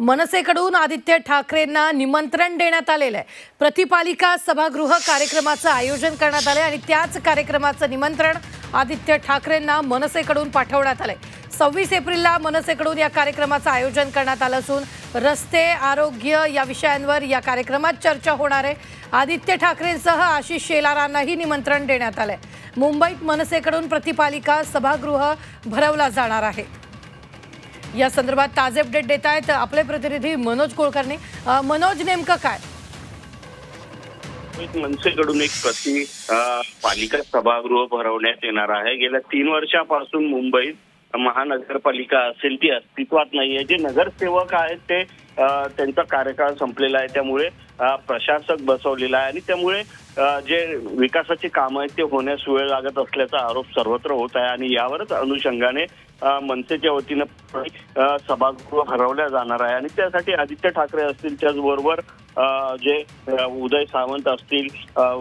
मनसेकडून आदित्य ठाकरेंना निमंत्रण देण्यात आलेलं आहे। प्रतिपालिका सभागृह कार्यक्रमाचं आयोजन करण्यात आले आणि त्याच कार्यक्रमाचं निमंत्रण आदित्य ठाकरेंना मनसेकडून पाठवण्यात आले। 26 एप्रिलला मनसेकडून या कार्यक्रमाचं आयोजन करण्यात आलं असून रस्ते, आरोग्य या विषयांवर या कार्यक्रमात चर्चा होणार आहे। आदित्य ठाकरेंसह आशिष शेलारांनाही निमंत्रण देण्यात आले। मुंबईत मनसेकडून प्रतिपालिका सभागृह भरवला जाणार आहे। या संदर्भात ताजे अपडेट देत आहेत आपले प्रतिनिधी मनोज कुलकर्णी। मनोज, नेमकं काय? मनसेकडून एक पालिका सभागृह भरवण्यात येणार आहे। गेल्या 3 वर्षापासून मुंबईत महानगरपालिका असेल ती अस्तित्वात नाहीये। जे नगरसेवक आहेत ते त्यांचा कार्यकाळ संपलेला आहे, त्यामुळे प्रशासक बसवलेला आहे आणि त्यामुळे जे विकासाची कामं आहेत ते होण्यास वेळ लागत असल्याचा आरोप सर्वत्र होत आहे आणि यावरच अनुषंगाने मनसेच्या वतीनं सभागृह भरवल्या जाणार आहे आणि त्यासाठी आदित्य ठाकरे असतील, त्याचबरोबर जे उदय सामंत असतील,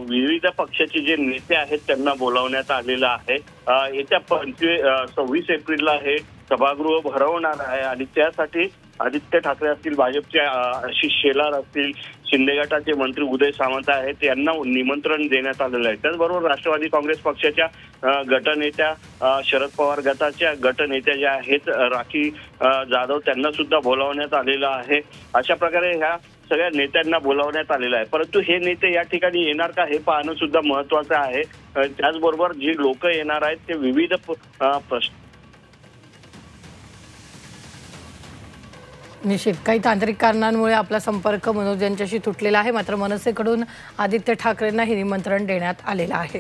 विविध पक्षाचे जे नेते आहेत त्यांना बोलावण्यात आलेलं आहे। येत्या 26 एप्रिलला हे सभागृह भरवणार आहे आणि त्यासाठी आदित्य ठाकरे असतील, भाजपचे आशिष शेलार असतील, शिंदे गटाचे मंत्री उदय सामंत आहेत, यांना निमंत्रण देण्यात आलेलं आहे। त्याचबरोबर राष्ट्रवादी काँग्रेस पक्षाच्या गटनेत्या, शरद पवार गटाच्या गटनेत्या ज्या आहेत राखी जाधव, त्यांना सुद्धा बोलावण्यात आलेलं आहे। अशा प्रकारे ह्या सगळ्या नेत्यांना बोलावण्यात आलेलं आहे, परंतु हे नेते या ठिकाणी येणार का हे पाहणं सुद्धा महत्त्वाचं आहे। त्याचबरोबर जी लोक येणार आहेत ते विविध प्रश्न निश्चित काही तांत्रिक कारणांमुळे आपला संपर्क मनोज यांच्याशी तुटलेला आहे, मात्र मनसेकडून आदित्य ठाकरेंना हे निमंत्रण देण्यात आलेलं आहे।